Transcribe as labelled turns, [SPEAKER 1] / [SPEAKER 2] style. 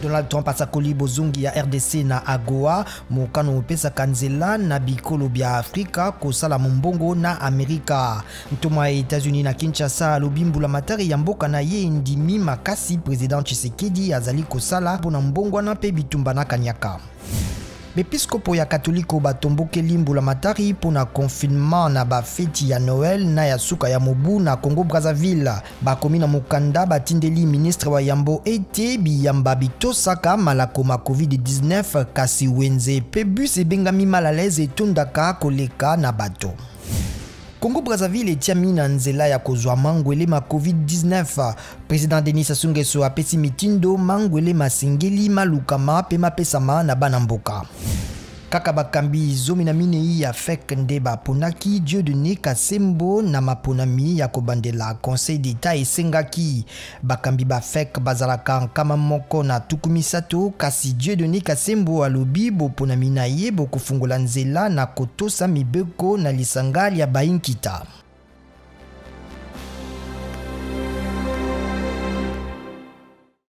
[SPEAKER 1] Donald Trump asakoli bozongi ya RDC na AGOA mokano opesaka nzela na bikolo bya Afrika kosala mombongo na Amerika. Ntoma ya États-Unis na Kinshasa lobimbula matari ya mboka na ye ndimi makasi Président Tshisekedi azali kosala mpona mbongo na pe bitumba na kanyaka. Bepiskopo ya katoliko batombokeli mbula matari pona confinement na bafeti ya Noël na ya suka ya mobu na Congo Brazzaville. Bakomi na mokanda batindeli ministre wa yambo ete biyamba bitosaka malakoma COVID-19 kasi wenze pe bus ebengami malaleze etondaka koleka na bato. Congo Brazzaville etiami na nzela ya kozwa mangwele ma COVID-19. Président Denis Sassou Nguesso apesi mitindo mangwele masengeli malukama pe mapesama na bana mboka. Kaka bakambi zomi na minei ya fek nde baponaki Dieudonné Kasembo na maponami ya kobandela Conseil d'État esengaki. Bakambi bafek bazalaka kama moko na tukumisato kasi Dieudonné Kasembo alobi boponami na ye bokofungola nzela na kotosa mibeko na lisangali ya bainkita.